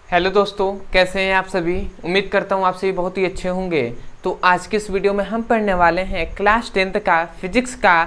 Hello दोस्तों, कैसे हैं आप सभी। उम्मीद करता हूँ आप सभी बहुत ही अच्छे होंगे। तो आज के इस वीडियो में हम पढ़ने वाले हैं क्लास 10th का फिजिक्स का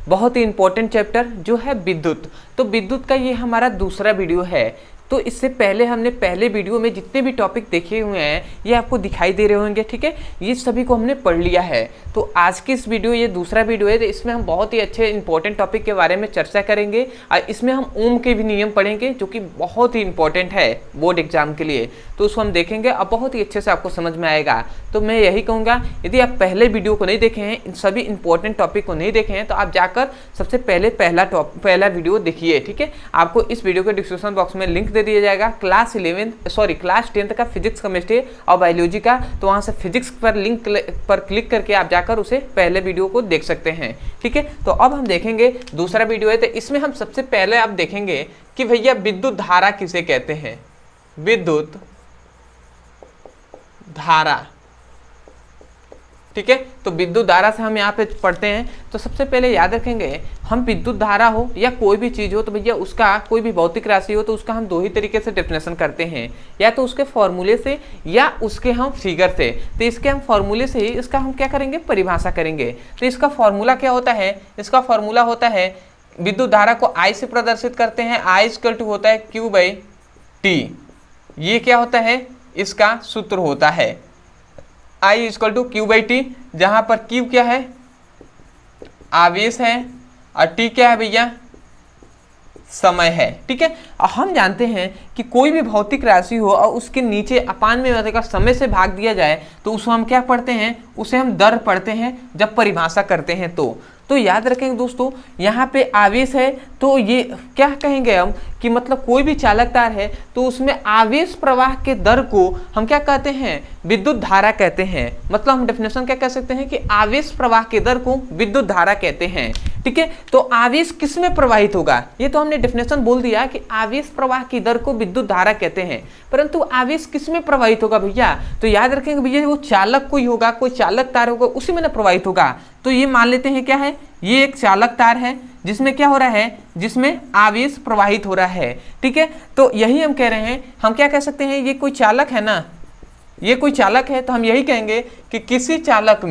बहुत ही इंपॉर्टेंट चैप्टर जो है विद्युत। तो विद्युत का ये हमारा दूसरा वीडियो है। तो इससे पहले हमने पहले वीडियो में जितने भी टॉपिक देखे हुए हैं ये आपको दिखाई दे रहे होंगे, ठीक है। ये सभी को हमने पढ़ लिया है। तो आज की इस वीडियो ये दूसरा वीडियो है, तो इसमें हम बहुत ही अच्छे इंपॉर्टेंट टॉपिक के बारे में चर्चा करेंगे और इसमें हम ओम के भी नियम पढ़ेंगे जो कि बहुत ही इंपॉर्टेंट है बोर्ड एग्जाम के लिए। तो उसको हम देखेंगे और बहुत ही अच्छे से आपको समझ में आएगा। तो मैं यही कहूँगा, यदि आप पहले वीडियो को नहीं देखे हैं, इन सभी इंपॉर्टेंट टॉपिक को नहीं देखे हैं, तो आप जाकर सबसे पहले पहला वीडियो देखिए, ठीक है। आपको इस वीडियो के डिस्क्रिप्शन बॉक्स में लिंक दे दिया जाएगा क्लास 10th का फिजिक्स, केमिस्ट्री और बायोलॉजी का। तो वहाँ से फिजिक्स पर लिंक पर क्लिक करके आप जाकर उसे पहले वीडियो को देख सकते हैं, ठीक है। तो अब हम देखेंगे दूसरा वीडियो है। तो इसमें हम सबसे पहले आप देखेंगे कि भैया विद्युत धारा किसे कहते हैं। विद्युत धारा, ठीक है। तो विद्युत धारा से हम यहाँ पे पढ़ते हैं। तो सबसे पहले याद रखेंगे, हम विद्युत धारा हो या कोई भी चीज हो तो भैया उसका कोई भी भौतिक राशि हो तो उसका हम दो ही तरीके से डेफिनेशन करते हैं, या तो उसके फॉर्मूले से या उसके हम फिगर से। तो इसके हम फॉर्मूले से ही इसका हम क्या करेंगे, परिभाषा करेंगे। तो इसका फॉर्मूला क्या होता है, इसका फॉर्मूला होता है विद्युत धारा को I से प्रदर्शित करते हैं। I इक्वल टू होता है Q/T। ये क्या होता है, इसका सूत्र होता है I इक्वल टू Q/T, जहां पर Q क्या है, आवेश है, और T क्या है भैया, समय है, ठीक है। और हम जानते हैं कि कोई भी भौतिक राशि हो और उसके नीचे अपान में अगर समय से भाग दिया जाए तो उसको हम क्या पढ़ते हैं, उसे हम दर पढ़ते हैं जब परिभाषा करते हैं। तो याद रखेंगे दोस्तों, यहाँ पे आवेश है तो ये क्या कहेंगे हम कि मतलब कोई भी चालक तार है तो उसमें आवेश प्रवाह के दर को हम क्या कहते हैं, विद्युत धारा कहते हैं। मतलब हम डेफिनेशन क्या कह सकते हैं कि आवेश प्रवाह के दर को विद्युत धारा कहते हैं, ठीक है। तो आवेश किस में प्रवाहित होगा, ये तो हमने डेफिनेशन बोल दिया कि आवेश प्रवाह की दर को विद्युत धारा कहते हैं, परंतु आवेश किस में प्रवाहित होगा भैया। तो याद रखेंगे भैया, वो चालक कोई होगा, कोई चालक तार होगा, उसी में ना प्रवाहित होगा। तो ये मान लेते हैं क्या है, ये एक चालक तार है जिसमें क्या हो रहा है, जिसमें आवेश प्रवाहित हो रहा है, ठीक है। तो यही हम कह रहे हैं, हम क्या कह सकते हैं, ये कोई चालक है ना, ये कोई चालक है। तो हम यही कहेंगे कि किसी चालक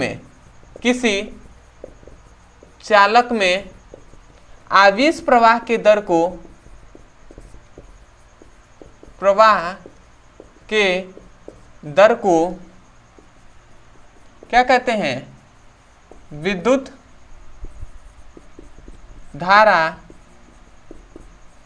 में आवेश प्रवाह के दर को, क्या कहते हैं, विद्युत धारा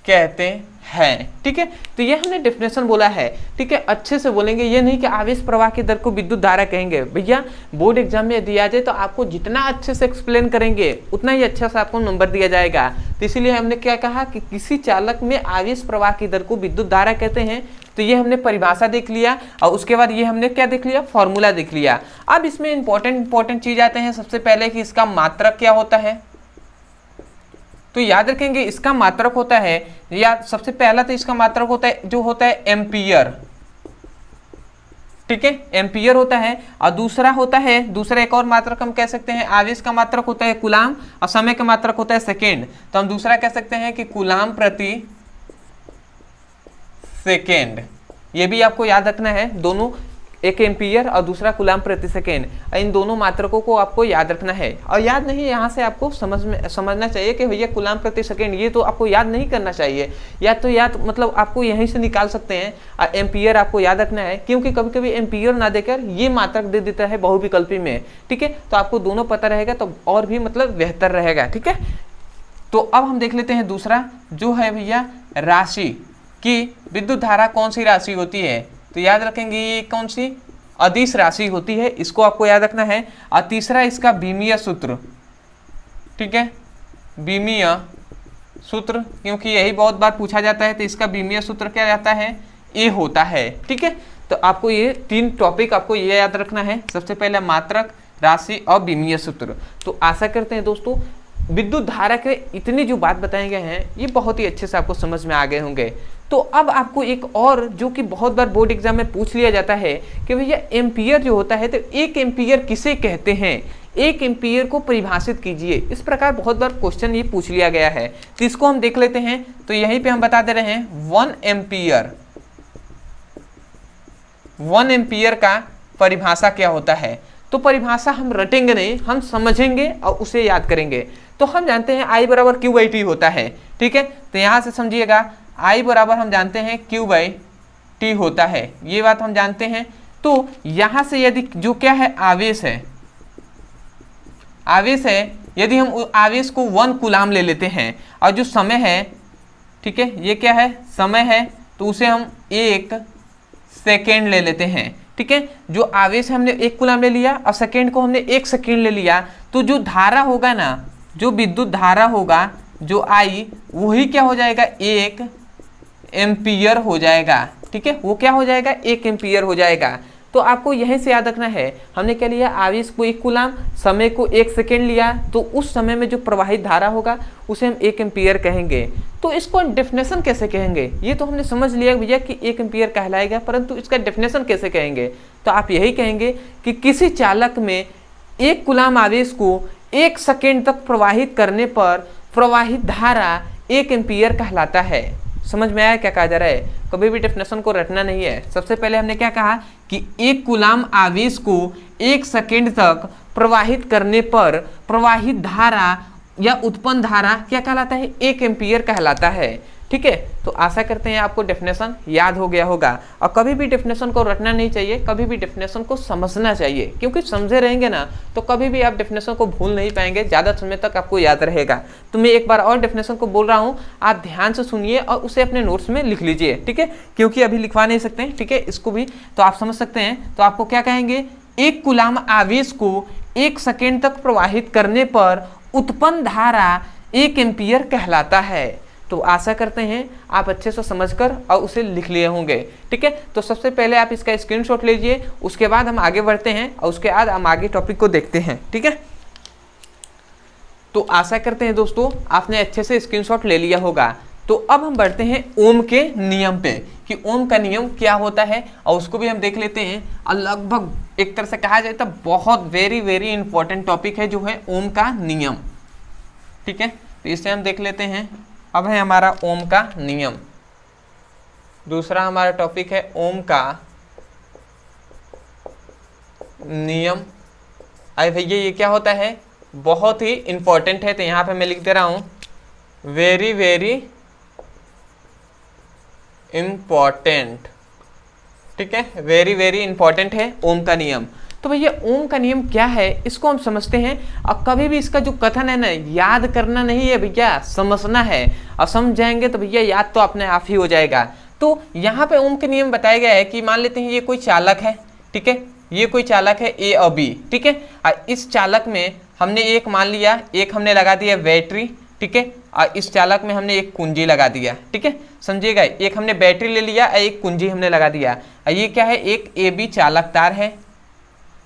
कहते हैं, ठीक है। तो ये हमने डेफिनेशन बोला है, ठीक है। अच्छे से बोलेंगे, ये नहीं कि आवेश प्रवाह की दर को विद्युत धारा कहेंगे। भैया बोर्ड एग्जाम में दिया जाए तो आपको जितना अच्छे से एक्सप्लेन करेंगे उतना ही अच्छा से आपको नंबर दिया जाएगा। तो इसीलिए हमने क्या कहा कि किसी चालक में आवेश प्रवाह की दर को विद्युत धारा कहते हैं। तो ये हमने परिभाषा देख लिया और उसके बाद ये हमने क्या देख लिया, फॉर्मूला देख लिया। अब इसमें इंपॉर्टेंट चीज आते हैं। सबसे पहले कि इसका मात्रक क्या होता है। तो याद रखेंगे इसका मात्रक होता है, या सबसे पहला तो इसका मात्रक होता है जो होता है एम्पियर, ठीक है, एम्पियर होता है। और दूसरा एक और मात्रक हम कह सकते हैं, आवेश का मात्रक होता है कूलाम और समय का मात्रक होता है सेकेंड। तो हम दूसरा कह सकते हैं कि कूलाम प्रति सेकेंड। ये भी आपको याद रखना है, दोनों, एक एम्पियर और दूसरा कूलाम प्रति सेकेंड, इन दोनों मात्रकों को आपको याद रखना है। और याद नहीं, यहाँ से आपको समझना चाहिए कि भैया कूलाम प्रति सेकेंड, ये तो आपको याद नहीं करना चाहिए, याद मतलब आपको यहीं से निकाल सकते हैं। और एम्पियर आपको याद रखना है, क्योंकि कभी कभी एम्पियर ना देकर ये मात्रक दे देता है बहुविकल्पी में, ठीक है। तो आपको दोनों पता रहेगा तो और भी मतलब बेहतर रहेगा, ठीक है। तो अब हम देख लेते हैं दूसरा जो है भैया राशि की विद्युत धारा कौन सी राशि होती है। तो याद रखेंगे ये कौन सी, अदिश राशि होती है, इसको आपको याद रखना है। और तीसरा इसका बीमीय सूत्र, ठीक है, बीमीय सूत्र, क्योंकि यही बहुत बार पूछा जाता है। तो इसका बीमीय सूत्र क्या रहता है, ए होता है, ठीक है। तो आपको ये तीन टॉपिक आपको ये याद रखना है, सबसे पहले मात्रक, राशि और बीमीय सूत्र। तो आशा करते हैं दोस्तों विद्युत धारा के इतनी जो बात बताए गए हैं ये बहुत ही अच्छे से आपको समझ में आ गए होंगे। तो अब आपको एक और जो कि बहुत बार बोर्ड एग्जाम में पूछ लिया जाता है कि भैया एम्पियर जो होता है, तो एक एम्पियर किसे कहते हैं, एक एम्पियर को परिभाषित कीजिए। इस प्रकार बहुत बार क्वेश्चन ये पूछ लिया गया है, तो इसको हम देख लेते हैं। तो यहीं पे हम बता दे रहे हैं 1 एम्पियर 1 एम्पियर का परिभाषा क्या होता है। तो परिभाषा हम रटेंगे नहीं, हम समझेंगे और उसे याद करेंगे। तो हम जानते हैं I बराबर क्यू बाई टी होता है, ठीक है। तो यहाँ से समझिएगा I बराबर हम जानते हैं क्यू बाई टी होता है, ये बात हम जानते हैं। तो यहाँ से यदि जो क्या है आवेश है, आवेश है, यदि हम आवेश को 1 कूलाम ले लेते हैं और जो समय है, ठीक है, ये क्या है समय है, तो उसे हम 1 सेकेंड ले लेते हैं, ठीक है। जो आवेश हमने 1 कूलाम ले लिया और सेकेंड को हमने 1 सेकेंड ले लिया, तो जो धारा होगा ना, जो विद्युत धारा होगा जो I, वही क्या हो जाएगा 1 एम्पियर हो जाएगा, ठीक है। वो क्या हो जाएगा 1 एम्पियर हो जाएगा। तो आपको यहीं से याद रखना है, हमने क्या लिया आवेश को 1 कूलाम, समय को 1 सेकेंड लिया, तो उस समय में जो प्रवाहित धारा होगा उसे हम 1 एम्पियर कहेंगे। तो इसको डेफिनेशन कैसे कहेंगे, ये तो हमने समझ लिया भैया कि 1 एम्पियर कहलाएगा, परंतु इसका डेफिनेशन कैसे कहेंगे। तो आप यही कहेंगे कि किसी चालक में 1 कूलाम आवेश को 1 सेकेंड तक प्रवाहित करने पर प्रवाहित धारा 1 एम्पियर कहलाता है। समझ में आया क्या कहा जा रहा है। कभी भी डेफिनेशन को रटना नहीं है। सबसे पहले हमने क्या कहा कि 1 कूलाम आवेश को 1 सेकेंड तक प्रवाहित करने पर प्रवाहित धारा या उत्पन्न धारा क्या कहलाता है 1 एम्पियर कहलाता है, ठीक है। तो आशा करते हैं आपको डेफिनेशन याद हो गया होगा। और कभी भी डेफिनेशन को रटना नहीं चाहिए, कभी भी डेफिनेशन को समझना चाहिए, क्योंकि समझे रहेंगे ना तो कभी भी आप डेफिनेशन को भूल नहीं पाएंगे, ज़्यादा समय तक आपको याद रहेगा। तो मैं एक बार और डेफिनेशन को बोल रहा हूँ, आप ध्यान से सुनिए और उसे अपने नोट्स में लिख लीजिए, ठीक है, क्योंकि अभी लिखवा नहीं सकते हैं, ठीक है, इसको भी तो आप समझ सकते हैं। तो आपको क्या कहेंगे, 1 कूलाम आवेश को 1 सेकेंड तक प्रवाहित करने पर उत्पन्न धारा 1 एम्पियर कहलाता है। तो आशा करते हैं आप अच्छे से समझकर और उसे लिख लिए होंगे, ठीक है। तो सबसे पहले आप इसका स्क्रीनशॉट लीजिए, उसके बाद हम आगे बढ़ते हैं और उसके बाद हम आगे टॉपिक को देखते हैं, ठीक है। तो आशा करते हैं दोस्तों आपने अच्छे से स्क्रीनशॉट ले लिया होगा। तो अब हम बढ़ते हैं ओम के नियम पे कि ओम का नियम क्या होता है और उसको भी हम देख लेते हैं। और लगभग एक तरह से कहा जाए तो बहुत वेरी इंपॉर्टेंट टॉपिक है जो है ओम का नियम, ठीक है। तो इसे हम देख लेते हैं। अब है हमारा ओम का नियम। दूसरा हमारा टॉपिक है ओम का नियम। अरे भैया ये क्या होता है, बहुत ही इंपॉर्टेंट है। तो यहाँ पे मैं लिख दे रहा हूँ वेरी इंपॉर्टेंट, ठीक है, वेरी इंपॉर्टेंट है ओम का नियम। तो भैया ओम का नियम क्या है इसको हम समझते हैं। और कभी भी इसका जो कथन है ना, याद करना नहीं है भैया, समझना है। और समझ जाएंगे तो भैया याद तो अपने आप ही हो जाएगा। तो यहाँ पे ओम के नियम बताया गया है कि मान लेते हैं ये कोई चालक है, ठीक है, ये कोई चालक है ए और बी, ठीक है। और इस चालक में हमने एक मान लिया, एक हमने लगा दिया बैटरी, ठीक है, और इस चालक में हमने एक कुंजी लगा दिया, ठीक है, समझिएगा। एक हमने बैटरी ले लिया और एक कुंजी हमने लगा दिया। और ये क्या है, एक ए बी चालक तार है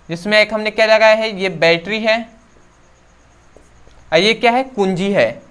जिसमें एक हमने क्या लगाया है, ये बैटरी है और ये क्या है, कुंजी है,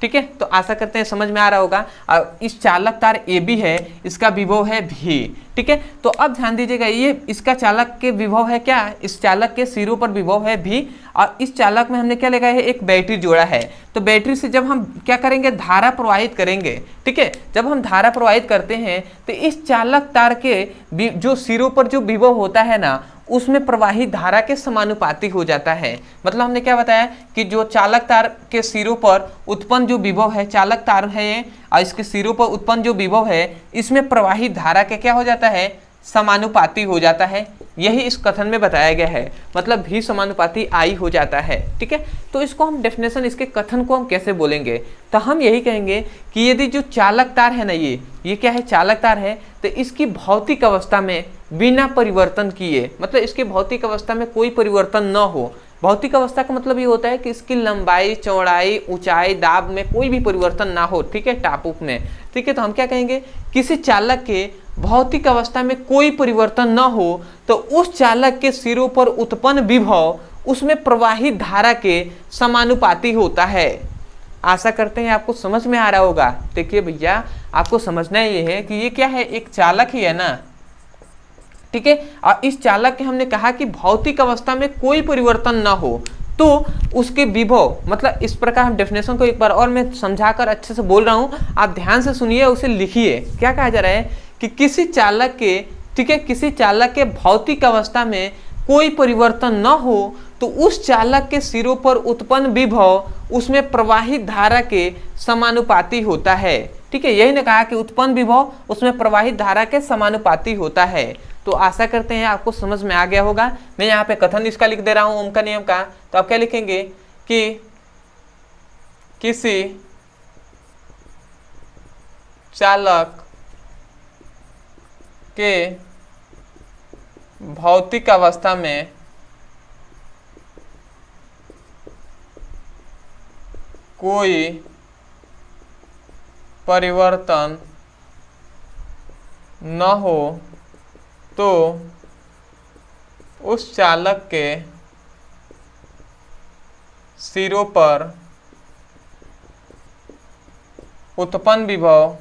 ठीक है। तो आशा करते हैं समझ में आ रहा होगा। और इस चालक तार ए बी है, इसका विभव है भी, ठीक है। तो अब ध्यान दीजिएगा, ये इसका चालक के विभव है क्या, इस चालक के सिरों पर विभव है भी। और इस चालक में हमने क्या लगाया है, एक बैटरी जोड़ा है। तो बैटरी से जब हम क्या करेंगे, धारा प्रवाहित करेंगे, ठीक है। जब हम धारा प्रवाहित करते हैं तो इस चालक तार के जो सिरों पर जो विभव होता है ना, उसमें प्रवाहित धारा के समानुपाती हो जाता है। मतलब हमने क्या बताया कि जो चालक तार के सिरों पर उत्पन्न जो विभव है, चालक तार है ये, और इसके सिरों पर उत्पन्न जो विभव है, इसमें प्रवाहित धारा के क्या हो जाता है, समानुपाती हो जाता है। यही इस कथन में बताया गया है, मतलब भी समानुपाती आई हो जाता है, ठीक है। तो इसको हम डेफिनेशन, इसके कथन को हम कैसे बोलेंगे, तो हम यही कहेंगे कि यदि जो चालक तार है ना, ये क्या है, चालक तार है, तो इसकी भौतिक अवस्था में बिना परिवर्तन किए, मतलब इसकी भौतिक अवस्था में कोई परिवर्तन न हो। भौतिक अवस्था का मतलब ये होता है कि इसकी लंबाई, चौड़ाई, ऊंचाई, दाब में कोई भी परिवर्तन ना हो, ठीक है, टापुक में, ठीक है। तो हम क्या कहेंगे, किसी चालक के भौतिक अवस्था में कोई परिवर्तन न हो तो उस चालक के सिरों पर उत्पन्न विभव उसमें प्रवाहित धारा के समानुपाती होता है। आशा करते हैं आपको समझ में आ रहा होगा। देखिए भैया, आपको समझना ये है कि ये क्या है, एक चालक ही है ना, ठीक है। और इस चालक के हमने कहा कि भौतिक अवस्था में कोई परिवर्तन ना हो तो उसके विभव, मतलब इस प्रकार हम डेफिनेशन को एक बार और मैं समझाकर अच्छे से बोल रहा हूं, आप ध्यान से सुनिए, उसे लिखिए। क्या कहा जा रहा है कि किसी चालक के, ठीक है, किसी चालक के भौतिक अवस्था में कोई परिवर्तन न हो तो उस चालक के सिरों पर उत्पन्न विभव उसमें प्रवाहित धारा के समानुपाती होता है। ठीक है, यही ने कहा कि उत्पन्न विभव उसमें प्रवाहित धारा के समानुपाती होता है। तो आशा करते हैं आपको समझ में आ गया होगा। मैं यहाँ पे कथन इसका लिख दे रहा हूँ ओम का नियम का, तो आप क्या लिखेंगे कि किसी चालक के भौतिक अवस्था में कोई परिवर्तन न हो तो उस चालक के सिरों पर उत्पन्न विभव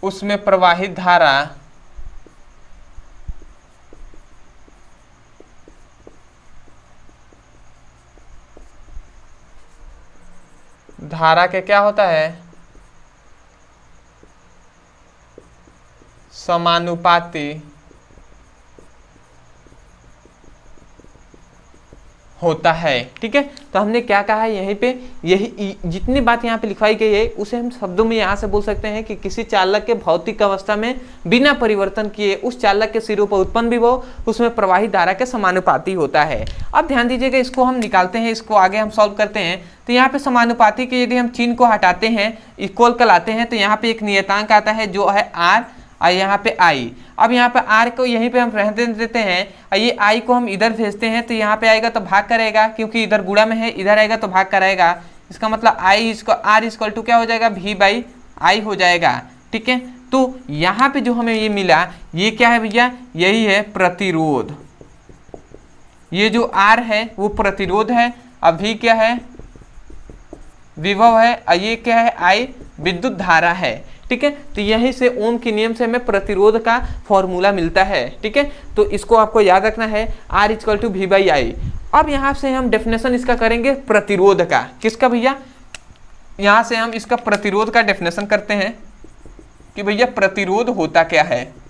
उसमें प्रवाहित धारा के क्या होता है, समानुपाती होता है। ठीक है, तो हमने क्या कहा है यहीं पे, यही जितनी बात यहाँ पे लिखवाई गई है उसे हम शब्दों में यहाँ से बोल सकते हैं कि किसी चालक के भौतिक अवस्था में बिना परिवर्तन किए उस चालक के सिरों पर उत्पन्न विभव उसमें प्रवाहित धारा के समानुपाती होता है। अब ध्यान दीजिएगा, इसको हम निकालते हैं, इसको आगे हम सॉल्व करते हैं। तो यहाँ पे समानुपाती के यदि हम चिन्ह को हटाते हैं, इक्वल कर लाते हैं, तो यहाँ पे एक नियतांक आता है जो है आर और यहाँ पे आई। अब यहाँ पे आर को यहीं पे हम रहने देते हैं और ये आई को हम इधर भेजते हैं, तो यहाँ पे आएगा तो भाग करेगा, क्योंकि इधर गुणा में है, इधर आएगा तो भाग कराएगा। इसका मतलब आई इसको आर इक्वल टू क्या हो जाएगा, वी बाई आई हो जाएगा। ठीक है, तो यहाँ पे जो हमें ये मिला ये क्या है भैया, यही है प्रतिरोध। ये जो आर है वो प्रतिरोध है, अब वी क्या है, विभव है, और ये क्या है, आई विद्युत धारा है। ठीक है, तो यहीं से ओम के नियम से हमें प्रतिरोध का फॉर्मूला मिलता है। ठीक है, तो इसको आपको याद रखना है, R equal to V by I. अब यहाँ से हम डेफिनेशन इसका करेंगे प्रतिरोध का, किसका भैया, यहाँ से हम इसका प्रतिरोध का डेफिनेशन करते हैं कि भैया प्रतिरोध होता क्या है।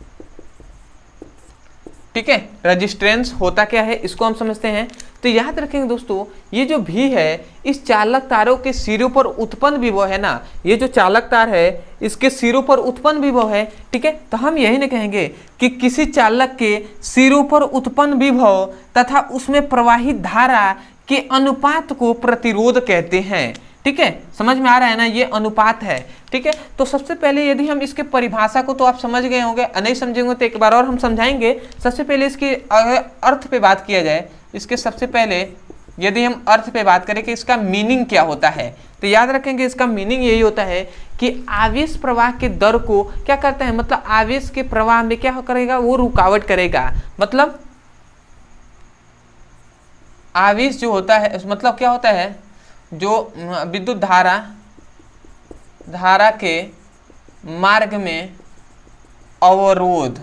ठीक है, रेजिस्टेंस होता क्या है, इसको हम समझते हैं। तो याद रखेंगे दोस्तों, ये जो भी है इस चालक तारों के सिरों पर उत्पन्न विभव है ना, ये जो चालक तार है इसके सिरों पर उत्पन्न विभव है। ठीक है, तो हम यही नहीं कहेंगे कि किसी चालक के सिरों पर उत्पन्न विभव तथा उसमें प्रवाहित धारा के अनुपात को प्रतिरोध कहते हैं। ठीक है, समझ में आ रहा है ना, ये अनुपात है। ठीक है, तो सबसे पहले यदि हम इसके परिभाषा को तो आप समझ गए होंगे, नहीं समझेंगे तो एक बार और हम समझाएंगे। सबसे पहले इसके अर्थ पे बात किया जाए, इसके सबसे पहले यदि हम अर्थ पे बात करें कि इसका मीनिंग क्या होता है, तो याद रखेंगे इसका मीनिंग यही होता है कि आवेश प्रवाह के दर को क्या करता है, मतलब आवेश के प्रवाह में क्या करेगा, वो रुकावट करेगा। मतलब आवेश जो होता है, मतलब क्या होता है, जो विद्युत धारा के मार्ग में अवरोध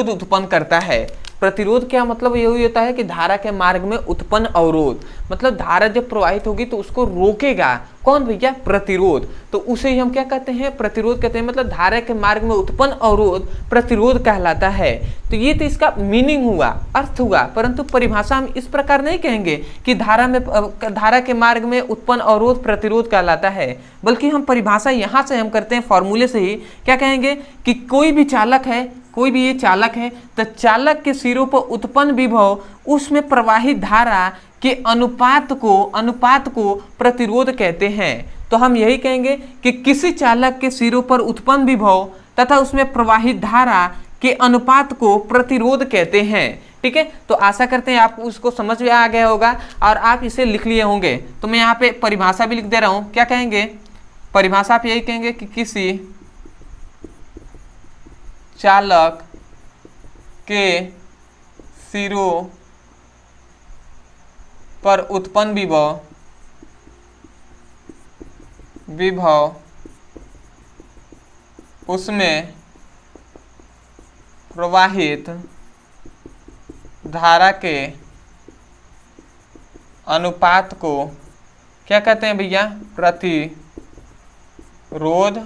उत्पन्न करता है। प्रतिरोध क्या मतलब यही होता है कि धारा के मार्ग में उत्पन्न अवरोध, मतलब धारा जब प्रवाहित होगी तो उसको रोकेगा कौन भैया, प्रतिरोध। तो उसे ही हम क्या कहते हैं, प्रतिरोध कहते हैं। मतलब धारा के मार्ग में उत्पन्न अवरोध प्रतिरोध कहलाता है। तो ये तो इसका मीनिंग हुआ, अर्थ हुआ, परंतु परिभाषा हम इस प्रकार नहीं कहेंगे कि धारा के मार्ग में उत्पन्न अवरोध प्रतिरोध कहलाता है, बल्कि हम परिभाषा यहाँ से हम करते हैं फॉर्मूले से ही। क्या कहेंगे कि कोई भी चालक है, कोई भी ये चालक है, तो चालक के सिरों पर उत्पन्न विभव उसमें प्रवाहित धारा के अनुपात को प्रतिरोध कहते हैं। तो हम यही कहेंगे कि किसी चालक के सिरों पर उत्पन्न विभव तथा उसमें प्रवाहित धारा के अनुपात को प्रतिरोध कहते हैं। ठीक है, तो आशा करते हैं आपको उसको समझ में आ गया होगा और आप इसे लिख लिए होंगे। तो मैं यहाँ पे परिभाषा भी लिख दे रहा हूँ। क्या कहेंगे, परिभाषा आप यही कहेंगे कि किसी चालक के सिरों पर उत्पन्न विभव उसमें प्रवाहित धारा के अनुपात को क्या कहते हैं भैया, प्रतिरोध रोध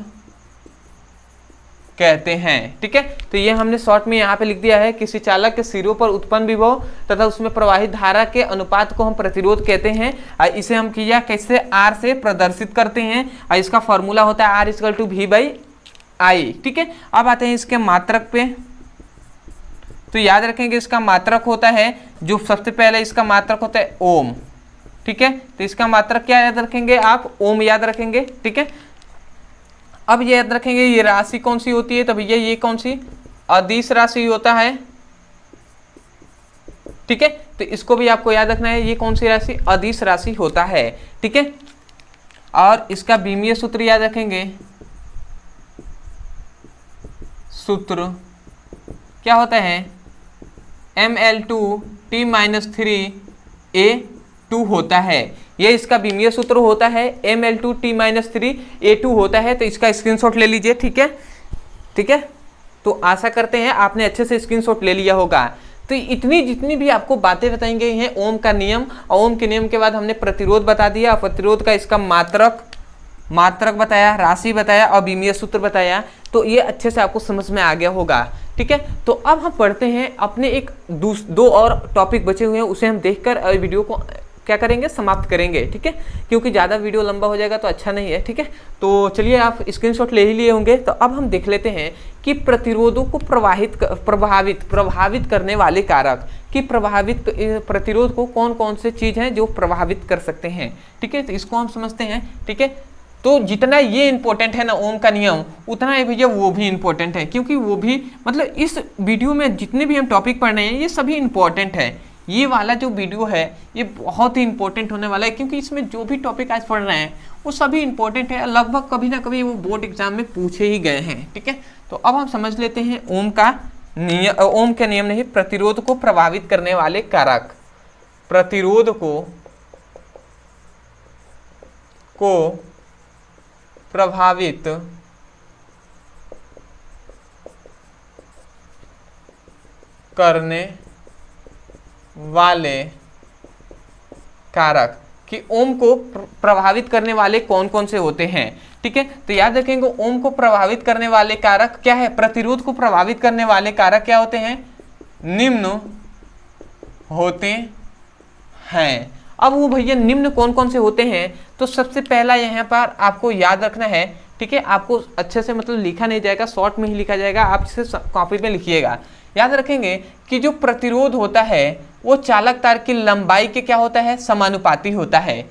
कहते हैं। ठीक है, तो ये हमने शॉर्ट में यहाँ पे लिख दिया है, किसी चालक के सिरों पर उत्पन्न विभव तथा उसमें प्रवाहित धारा के अनुपात को हम प्रतिरोध कहते हैं। और इसे हम किया कैसे, आर से प्रदर्शित करते हैं और इसका फॉर्मूला होता है R equal to V by I. ठीक है, अब आते हैं इसके मात्रक पे। तो याद रखेंगे इसका मात्रक होता है, जो सबसे पहले इसका मात्रक होता है ओम। ठीक है, तो इसका मात्रक क्या याद रखेंगे आप, ओम याद रखेंगे। ठीक है, अब ये याद रखेंगे ये राशि कौन सी होती है, तो भैया ये कौन सी, अदिश राशि होता है। ठीक है, तो इसको भी आपको याद रखना है, ये कौन सी राशि, अदिश राशि होता है। ठीक है, और इसका बीमीय सूत्र याद रखेंगे, सूत्र क्या होता है, Ml2T-3A2 होता है। ये इसका बीमीय सूत्र होता है, Ml2T-3A2 होता है। तो इसका स्क्रीनशॉट ले लीजिए। ठीक है, ठीक है, तो आशा करते हैं आपने अच्छे से स्क्रीनशॉट ले लिया होगा। तो इतनी जितनी भी आपको बातें बताई गई हैं, ओम का नियम, और ओम के नियम के बाद हमने प्रतिरोध बता दिया, प्रतिरोध का इसका मात्रक बताया, राशि बताया और बीमीय सूत्र बताया। तो ये अच्छे से आपको समझ में आ गया होगा। ठीक है, तो अब हम पढ़ते हैं अपने एक दो और टॉपिक बचे हुए हैं, उसे हम देखकर वीडियो को क्या करेंगे, समाप्त करेंगे। ठीक है, क्योंकि ज़्यादा वीडियो लंबा हो जाएगा तो अच्छा नहीं है। ठीक है, तो चलिए आप स्क्रीनशॉट ले ही लिए होंगे। तो अब हम देख लेते हैं कि प्रतिरोधों को प्रभावित करने वाले कारक, कि प्रतिरोध को कौन कौन से चीज़ हैं जो प्रभावित कर सकते हैं। ठीक है, तो इसको हम समझते हैं। ठीक है, तो जितना ये इंपॉर्टेंट है ना ओम का नियम, उतना है भैया वो भी इंपॉर्टेंट है, क्योंकि वो भी मतलब इस वीडियो में जितने भी हम टॉपिक पढ़ रहे हैं ये सभी इंपॉर्टेंट है। ये वाला जो वीडियो है ये बहुत ही इंपॉर्टेंट होने वाला है, क्योंकि इसमें जो भी टॉपिक आज पढ़ रहे हैं वो सभी इंपॉर्टेंट है, लगभग कभी ना कभी वो बोर्ड एग्जाम में पूछे ही गए हैं। ठीक है, तो अब हम समझ लेते हैं ओम के नियम नहीं, प्रतिरोध को प्रभावित करने वाले कारक। प्रतिरोध को प्रभावित करने वाले कारक, कि ओम को प्रभावित करने वाले कौन कौन से होते हैं। ठीक है, तो याद रखेंगे ओम को प्रभावित करने वाले कारक क्या है, प्रतिरोध को प्रभावित करने वाले कारक क्या होते हैं, निम्न होते हैं। अब वो भैया निम्न कौन कौन से होते हैं, तो सबसे पहला यहाँ पर आपको याद रखना है। ठीक है, आपको अच्छे से मतलब लिखा नहीं जाएगा, शॉर्ट में ही लिखा जाएगा, आप इसे कॉपी में लिखिएगा। याद रखेंगे कि जो प्रतिरोध होता है वो चालक तार की लंबाई के क्या होता है, समानुपाती होता है।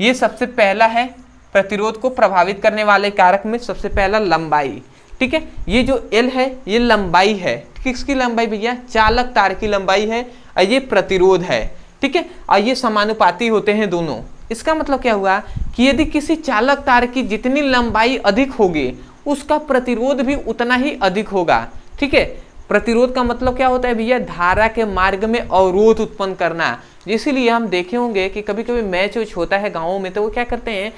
ये सबसे पहला है, प्रतिरोध को प्रभावित करने वाले कारक में सबसे पहला लंबाई। ठीक है, ये जो L है ये लंबाई है, किसकी लंबाई भैया, चालक तार की लंबाई है, और ये प्रतिरोध है। ठीक है, और ये समानुपाती होते हैं दोनों। इसका मतलब क्या हुआ कि यदि किसी चालक तार की जितनी लंबाई अधिक होगी उसका प्रतिरोध भी उतना ही अधिक होगा। ठीक है, प्रतिरोध का मतलब क्या होता है भैया, धारा के मार्ग में अवरोध उत्पन्न करना। इसीलिए हम देखे होंगे कि कभी कभी मैच वैच होता है गाँवों में, तो वो क्या करते हैं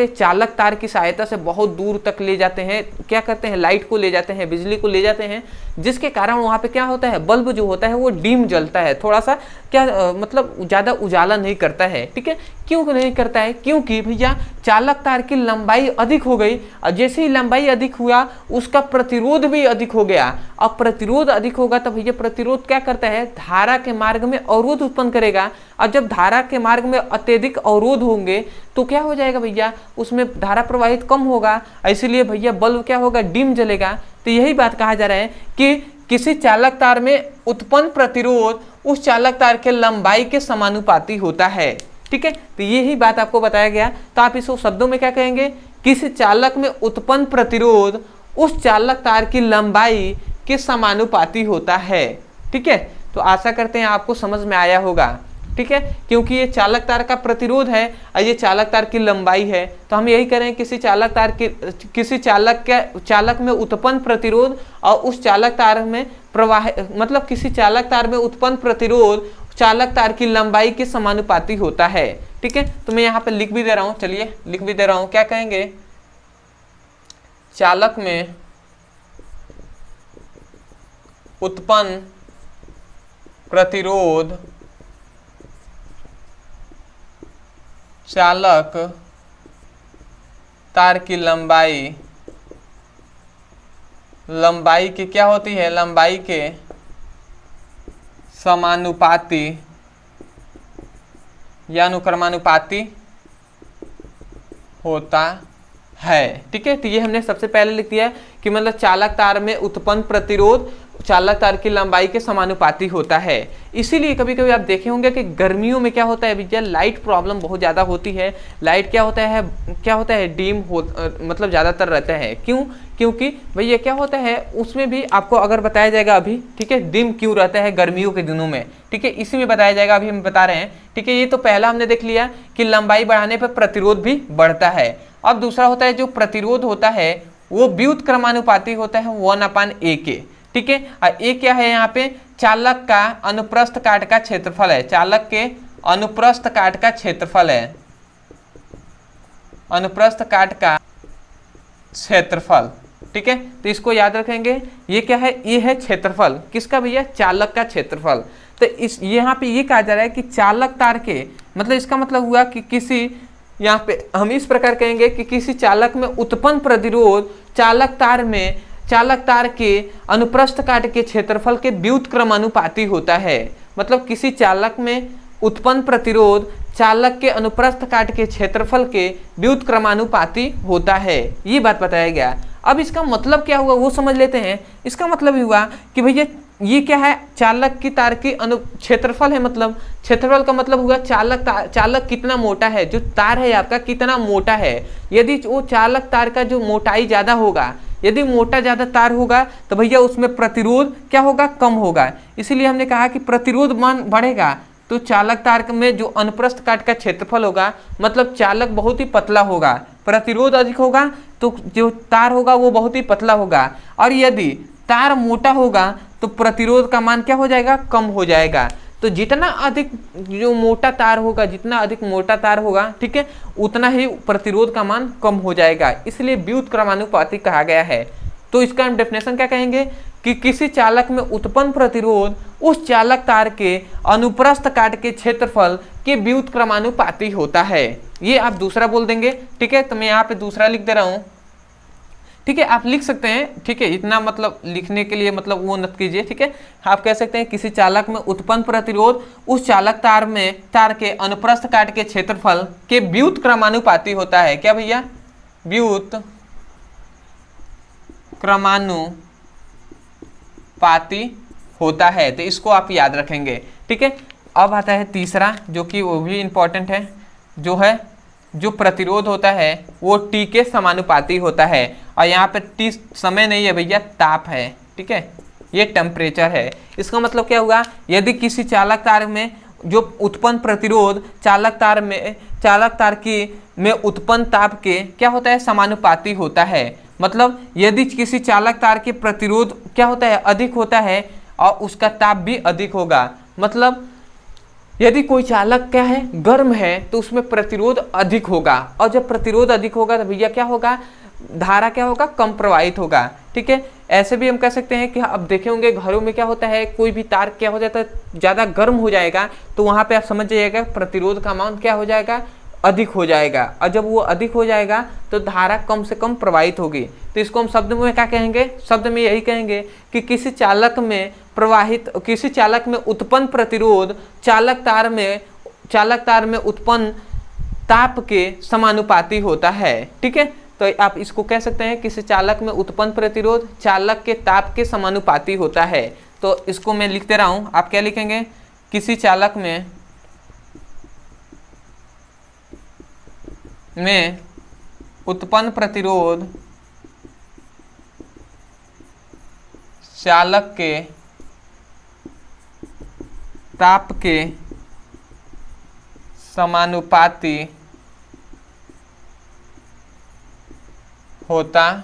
चालक तार की सहायता से बहुत दूर तक ले जाते हैं, क्या करते हैं, लाइट को ले जाते हैं, बिजली को ले जाते हैं, जिसके कारण वहाँ पे क्या होता है, बल्ब जो होता है वो डिम जलता है, थोड़ा सा मतलब ज़्यादा उजाला नहीं करता है। ठीक है, क्यों नहीं करता है, क्योंकि भैया चालक तार की लंबाई अधिक हो गई, और जैसे ही लंबाई अधिक हुआ उसका प्रतिरोध भी अधिक हो गया। अब प्रतिरोध अधिक होगा तो भैया प्रतिरोध क्या करता है, धारा के मार्ग में अवरोध उत्पन्न करेगा, और जब धारा के मार्ग में अत्यधिक अवरोध होंगे तो क्या हो जाएगा भैया, उसमें धारा प्रवाहित कम होगा, इसीलिए भैया बल्ब क्या होगा, डिम जलेगा। तो यही बात कहा जा रहा है कि किसी चालक तार में उत्पन्न प्रतिरोध उस चालक तार के लंबाई के समानुपाती होता है। ठीक है, तो यही बात आपको बताया गया। तो आप इसको शब्दों में क्या कहेंगे, किसी चालक में उत्पन्न प्रतिरोध उस चालक तार की लंबाई के समानुपाती होता है। ठीक है, तो आशा करते हैं आपको समझ में आया होगा। ठीक है, क्योंकि ये चालक तार का प्रतिरोध है और ये चालक तार की लंबाई है, तो हम यही करें किसी चालक में उत्पन्न प्रतिरोध और उस चालक तार में प्रवाह, मतलब किसी चालक तार में उत्पन्न प्रतिरोध चालक तार की लंबाई के समानुपाती होता है। ठीक है, तो मैं यहाँ पे लिख भी दे रहा हूँ, चलिए लिख भी दे रहा हूँ, क्या कहेंगे, चालक में उत्पन्न प्रतिरोध चालक तार की लंबाई की क्या होती है, लंबाई के समानुपाती या अनुक्रमानुपाती होता है। ठीक है, तो ये हमने सबसे पहले लिख दिया कि मतलब चालक तार में उत्पन्न प्रतिरोध चालक तार की लंबाई के समानुपाती होता है। इसीलिए कभी कभी आप देखे होंगे कि गर्मियों में क्या होता है भैया, लाइट प्रॉब्लम बहुत ज़्यादा होती है। लाइट क्या होता है डीम हो मतलब ज़्यादातर रहता है। क्यों? क्योंकि भैया क्या होता है उसमें भी आपको अगर बताया जाएगा अभी। ठीक है, डिम क्यों रहता है गर्मियों के दिनों में, ठीक है, इसी में बताया जाएगा, अभी हम बता रहे हैं। ठीक है, ये तो पहला हमने देख लिया कि लंबाई बढ़ाने पर प्रतिरोध भी बढ़ता है। अब दूसरा होता है जो प्रतिरोध होता है वो व्युत्क्रमानुपाती होता है 1/a के। ठीक है, और ए क्या है यहाँ पे, चालक का अनुप्रस्थ काट का क्षेत्रफल है। चालक के अनुप्रस्थ काट का क्षेत्रफल है, अनुप्रस्थ काट का क्षेत्रफल। ठीक है, तो इसको याद रखेंगे। ये क्या है, ये है क्षेत्रफल किसका भैया, चालक का क्षेत्रफल। तो इस यहाँ पे ये कहा जा रहा है कि चालक तार के मतलब इसका मतलब हुआ कि किसी, यहाँ पे हम इस प्रकार कहेंगे कि किसी चालक में उत्पन्न प्रतिरोध चालक तार के अनुप्रस्थ काट के क्षेत्रफल के व्युत्क्रमानुपाती होता है। मतलब किसी चालक में उत्पन्न प्रतिरोध चालक के अनुप्रस्थ काट के क्षेत्रफल के व्युत्क्रमानुपाती होता है, ये बात बताया गया। अब इसका मतलब क्या हुआ वो समझ लेते हैं। इसका मतलब हुआ कि भैया ये क्या है, चालक की तार की क्षेत्रफल है। मतलब क्षेत्रफल का मतलब हुआ चालक कितना मोटा है, जो तार है आपका कितना मोटा है। यदि वो चालक तार का जो मोटाई ज्यादा होगा, यदि मोटा ज्यादा तार होगा तो भैया उसमें प्रतिरोध क्या होगा, कम होगा। इसीलिए हमने कहा कि प्रतिरोध मान बढ़ेगा तो चालक तार में जो अनुप्रस्थ काट का क्षेत्रफल होगा मतलब चालक बहुत ही पतला होगा, प्रतिरोध अधिक होगा तो जो तार होगा वो बहुत ही पतला होगा। और यदि तार मोटा होगा तो प्रतिरोध का मान क्या हो जाएगा, कम हो जाएगा। तो जितना अधिक जो मोटा तार होगा, जितना अधिक मोटा तार होगा, ठीक है, उतना ही प्रतिरोध का मान कम हो जाएगा। इसलिए व्युत्क्रमानुपाती कहा गया है। तो इसका हम डेफिनेशन क्या कहेंगे कि किसी चालक में उत्पन्न प्रतिरोध उस चालक तार के अनुप्रस्थ काट के क्षेत्रफल के व्युत्क्रमानुपाती होता है। ये आप दूसरा बोल देंगे। ठीक है, तो मैं यहाँ पे दूसरा लिख दे रहा हूँ। ठीक है, आप लिख सकते हैं। ठीक है, इतना मतलब लिखने के लिए मतलब वो मत कीजिए। ठीक है, आप कह सकते हैं किसी चालक में उत्पन्न प्रतिरोध उस चालक तार के अनुप्रस्थ काट के क्षेत्रफल के व्युत्क्रमानुपाती होता है। क्या भैया, व्युत्क्रमानुपाती होता है। तो इसको आप याद रखेंगे। ठीक है, अब आता है तीसरा जो कि वो भी इंपॉर्टेंट है, जो प्रतिरोध होता है वो T के समानुपाती होता है। और यहाँ पे T समय नहीं है भैया, ताप है। ठीक है, ये टेम्परेचर है। इसका मतलब क्या हुआ, यदि किसी चालक तार में जो उत्पन्न प्रतिरोध चालक तार में उत्पन्न ताप के क्या होता है, समानुपाती होता है। मतलब यदि किसी चालक तार के प्रतिरोध क्या होता है, अधिक होता है और उसका ताप भी अधिक होगा। मतलब यदि कोई चालक क्या है, गर्म है, तो उसमें प्रतिरोध अधिक होगा। और जब प्रतिरोध अधिक होगा तो भैया क्या होगा, धारा क्या होगा, कम प्रवाहित होगा। ठीक है, ऐसे भी हम कह सकते हैं कि अब देखे होंगे घरों में क्या होता है, कोई भी तार क्या हो जाता है, ज़्यादा गर्म हो जाएगा तो वहाँ पे आप समझ जाइएगा प्रतिरोध का मान क्या हो जाएगा, अधिक हो जाएगा। और जब वो अधिक हो जाएगा तो धारा कम से कम प्रवाहित होगी। तो इसको हम शब्द में क्या कहेंगे, शब्द में यही कहेंगे कि किसी चालक में उत्पन्न प्रतिरोध चालक तार में उत्पन्न ताप के समानुपाती होता है। ठीक है, तो आप इसको कह सकते हैं किसी चालक में उत्पन्न प्रतिरोध चालक के ताप के समानुपाती होता है। तो इसको मैं लिख दे रहा हूं, आप क्या लिखेंगे, किसी चालक में उत्पन्न प्रतिरोध चालक के ताप के समानुपाती होता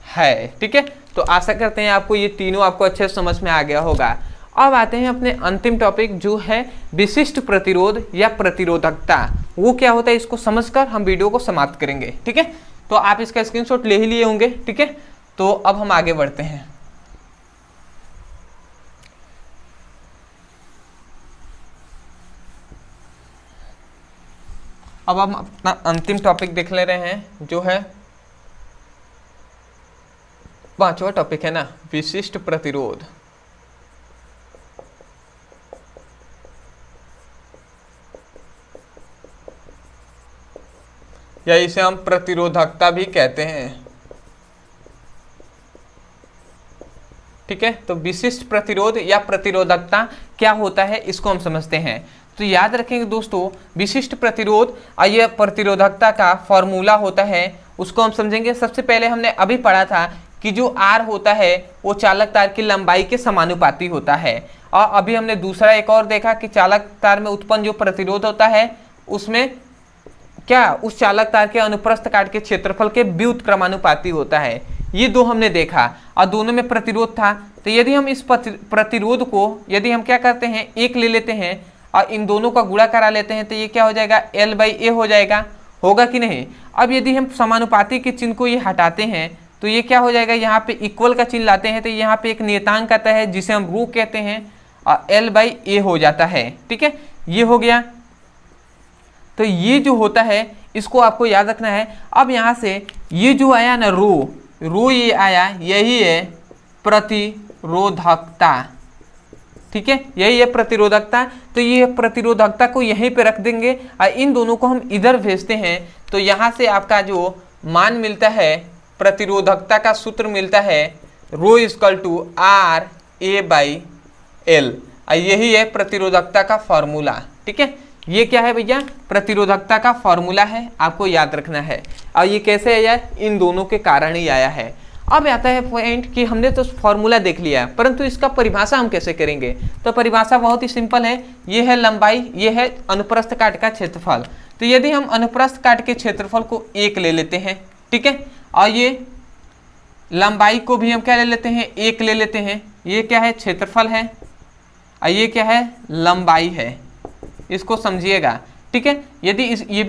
है। ठीक है, तो आशा करते हैं आपको ये तीनों आपको अच्छे से समझ में आ गया होगा। अब आते हैं अपने अंतिम टॉपिक जो है विशिष्ट प्रतिरोध या प्रतिरोधकता। वो क्या होता है इसको समझकर हम वीडियो को समाप्त करेंगे। ठीक है, तो आप इसका स्क्रीनशॉट ले ही लिए होंगे। ठीक है, तो अब हम आगे बढ़ते हैं। अब हम अपना अंतिम टॉपिक देख ले रहे हैं, जो है 5वां टॉपिक है ना, विशिष्ट प्रतिरोध। या इसे हम प्रतिरोधकता भी कहते हैं। ठीक है, तो विशिष्ट प्रतिरोध या प्रतिरोधकता क्या होता है इसको हम समझते हैं। तो याद रखेंगे दोस्तों, विशिष्ट प्रतिरोध और यह प्रतिरोधकता का फॉर्मूला होता है, उसको हम समझेंगे। सबसे पहले हमने अभी पढ़ा था कि जो R होता है वो चालक तार की लंबाई के समानुपाती होता है। और अभी हमने दूसरा एक और देखा कि चालक तार में उत्पन्न जो प्रतिरोध होता है उसमें क्या उस चालक तार के अनुप्रस्थ काट के क्षेत्रफल के व्युत्क्रमानुपाती होता है। ये दो हमने देखा और दोनों में प्रतिरोध था। तो यदि हम इस प्रतिरोध को यदि हम क्या करते हैं, एक ले लेते हैं और इन दोनों का गुणा करा लेते हैं, तो ये क्या हो जाएगा, L/A हो जाएगा। होगा कि नहीं। अब यदि हम समानुपाती के चिन्ह को ये हटाते हैं तो ये क्या हो जाएगा, यहाँ पे इक्वल का चिन्ह लाते हैं तो यहाँ पे एक नियतांक आता है जिसे हम रो कहते हैं और L/A हो जाता है। ठीक है, ये हो गया। तो ये जो होता है इसको आपको याद रखना है। अब यहाँ से ये जो आया ना रो ये आया, यही है प्रतिरोधकता। ठीक है, यही है प्रतिरोधकता। तो ये प्रतिरोधकता को यहीं पे रख देंगे और इन दोनों को हम इधर भेजते हैं। तो यहाँ से आपका जो मान मिलता है, प्रतिरोधकता का सूत्र मिलता है ρ=RA/L। यही है प्रतिरोधकता का फॉर्मूला। ठीक है, ये क्या है भैया, प्रतिरोधकता का फॉर्मूला है, आपको याद रखना है। और ये कैसे आया, इन दोनों के कारण ही आया है। अब आता है पॉइंट कि हमने तो फॉर्मूला देख लिया, परंतु इसका परिभाषा हम कैसे करेंगे। तो परिभाषा बहुत ही सिंपल है, ये है लंबाई, ये है अनुप्रस्थ काट का क्षेत्रफल। तो यदि हम अनुप्रस्थ काट के क्षेत्रफल को 1 ले लेते हैं, ठीक है, और ये लंबाई को भी हम क्या ले लेते हैं, 1 ले लेते हैं। ये क्या है, क्षेत्रफल है और ये क्या है, लंबाई है। इसको समझिएगा। ठीक है, यदि ये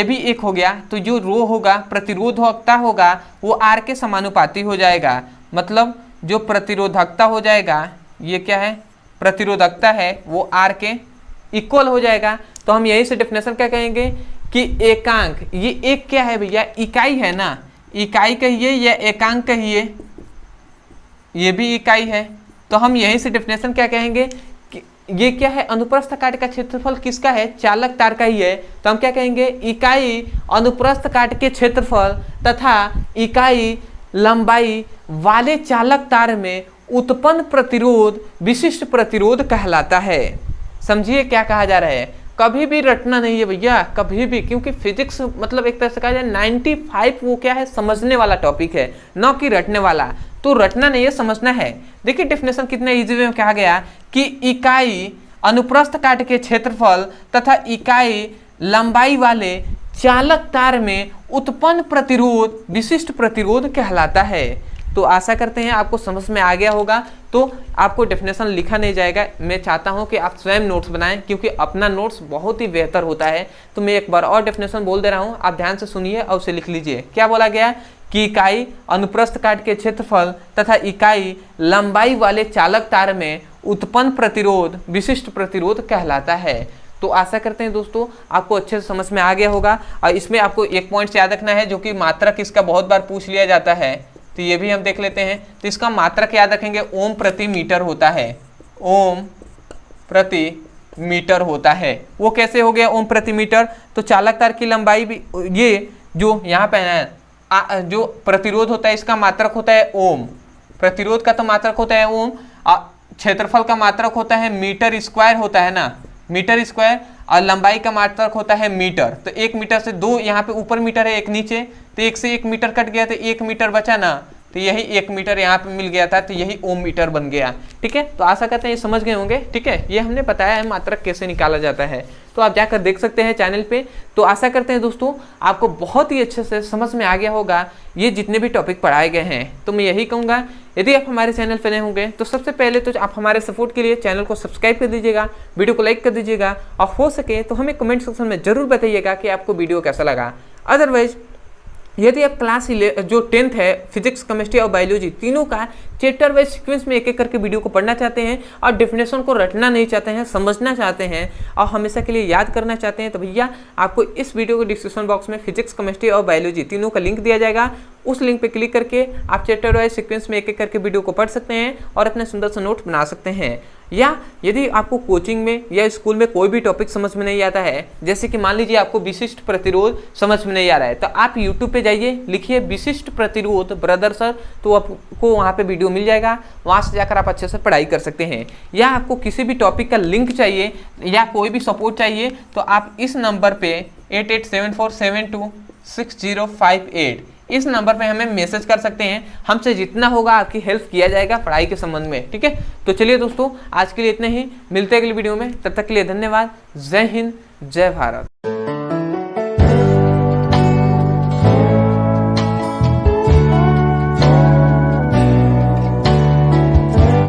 भी एक हो गया तो जो रो होगा, प्रतिरोधकता होगा, वो R के समानुपाती हो जाएगा। मतलब जो प्रतिरोधकता हो जाएगा, ये क्या है, प्रतिरोधकता है, वो R के इक्वल हो जाएगा। तो हम यही से डेफिनेशन क्या कहेंगे कि एकांक, ये एक क्या है भैया, इकाई है ना, इकाई कहिए या एकांक कहिए, ये भी इकाई है। तो हम यहीं से डेफिनेशन क्या कहेंगे कि ये क्या है, अनुप्रस्थ काट का क्षेत्रफल किसका है, चालक तार का ही है। तो हम क्या कहेंगे, इकाई अनुप्रस्थ काट के क्षेत्रफल तथा इकाई लंबाई वाले चालक तार में उत्पन्न प्रतिरोध विशिष्ट प्रतिरोध कहलाता है। समझिए क्या कहा जा रहा है, कभी भी रटना नहीं है भैया, कभी भी, क्योंकि फिजिक्स मतलब एक तरह से कहा जाए 95 वो क्या है, समझने वाला टॉपिक है, न कि रटने वाला। तो रटना नहीं है, समझना है। देखिए डेफिनेशन कितने इजी वे में कहा गया कि इकाई अनुप्रस्थ काट के क्षेत्रफल तथा इकाई लंबाई वाले चालक तार में उत्पन्न प्रतिरोध विशिष्ट प्रतिरोध कहलाता है। तो आशा करते हैं आपको समझ में आ गया होगा। तो आपको डेफिनेशन लिखा नहीं जाएगा, मैं चाहता हूं कि आप स्वयं नोट्स बनाएं, क्योंकि अपना नोट्स बहुत ही बेहतर होता है। तो मैं एक बार और डेफिनेशन बोल दे रहा हूं, आप ध्यान से सुनिए और उसे लिख लीजिए। क्या बोला गया कि इकाई अनुप्रस्थ काट के क्षेत्रफल तथा इकाई लंबाई वाले चालक तार में उत्पन्न प्रतिरोध विशिष्ट प्रतिरोध कहलाता है। तो आशा करते हैं दोस्तों आपको अच्छे से समझ में आ गया होगा। और इसमें आपको एक पॉइंट याद रखना है, जो कि मात्रक इसका बहुत बार पूछ लिया जाता है, तो ये भी हम देख लेते हैं। तो इसका मात्रक याद रखेंगे, ओम प्रति मीटर होता है, ओम प्रति मीटर होता है। वो कैसे हो गया ओम प्रति मीटर, तो चालक तार की लंबाई भी, ये जो यहाँ पे है जो प्रतिरोध होता है इसका मात्रक होता है ओम, प्रतिरोध का तो मात्रक होता है ओम, क्षेत्रफल का मात्रक होता है मीटर स्क्वायर होता है ना, मीटर स्क्वायर, और लंबाई का मात्रक होता है मीटर। तो 1 मीटर से 2 यहाँ पे ऊपर मीटर है, 1 नीचे, तो 1 से 1 मीटर कट गया तो 1 मीटर बचा ना, तो यही 1 मीटर यहाँ पे मिल गया था, तो यही ओम मीटर बन गया। ठीक है, तो आशा करते हैं ये समझ गए होंगे। ठीक है, ये हमने बताया है मात्रक कैसे निकाला जाता है, तो आप जाकर देख सकते हैं चैनल पे। तो आशा करते हैं दोस्तों आपको बहुत ही अच्छे से समझ में आ गया होगा ये जितने भी टॉपिक पढ़ाए गए हैं। तो मैं यही कहूँगा, यदि आप हमारे चैनल पर नए होंगे तो सबसे पहले तो आप हमारे सपोर्ट के लिए चैनल को सब्सक्राइब कर दीजिएगा, वीडियो को लाइक कर दीजिएगा, और हो सके तो हमें कमेंट सेक्शन में जरूर बताइएगा कि आपको वीडियो कैसा लगा। अदरवाइज यदि आप क्लास जो 10th है फिजिक्स, केमिस्ट्री और बायोलॉजी तीनों का चैप्टर वाइज सीक्वेंस में एक एक करके वीडियो को पढ़ना चाहते हैं और डेफिनेशन को रटना नहीं चाहते हैं, समझना चाहते हैं और हमेशा के लिए याद करना चाहते हैं, तो भैया आपको इस वीडियो के डिस्क्रिप्शन बॉक्स में फिजिक्स, केमिस्ट्री और बायोलॉजी तीनों का लिंक दिया जाएगा। उस लिंक पे क्लिक करके आप चैप्टर वाइज सीक्वेंस में एक एक करके वीडियो को पढ़ सकते हैं और अपने सुंदर से नोट बना सकते हैं। या यदि आपको कोचिंग में या स्कूल में कोई भी टॉपिक समझ में नहीं आता है, जैसे कि मान लीजिए आपको विशिष्ट प्रतिरोध समझ में नहीं आ रहा है, तो आप यूट्यूब पे जाइए, लिखिए विशिष्ट प्रतिरोध ब्रदर सर, तो आपको वहाँ पे वीडियो मिल जाएगा, वहाँ से जाकर आप अच्छे से पढ़ाई कर सकते हैं। या आपको किसी भी टॉपिक का लिंक चाहिए या कोई भी सपोर्ट चाहिए तो आप इस नंबर पे 8874726058 इस नंबर पे हमें मैसेज कर सकते हैं। हमसे जितना होगा आपकी हेल्प किया जाएगा पढ़ाई के संबंध में, ठीक है। तो चलिए दोस्तों, आज के लिए इतने ही, मिलते हैं अगली वीडियो में, तब तक के लिए धन्यवाद। जय हिंद, जय भारत।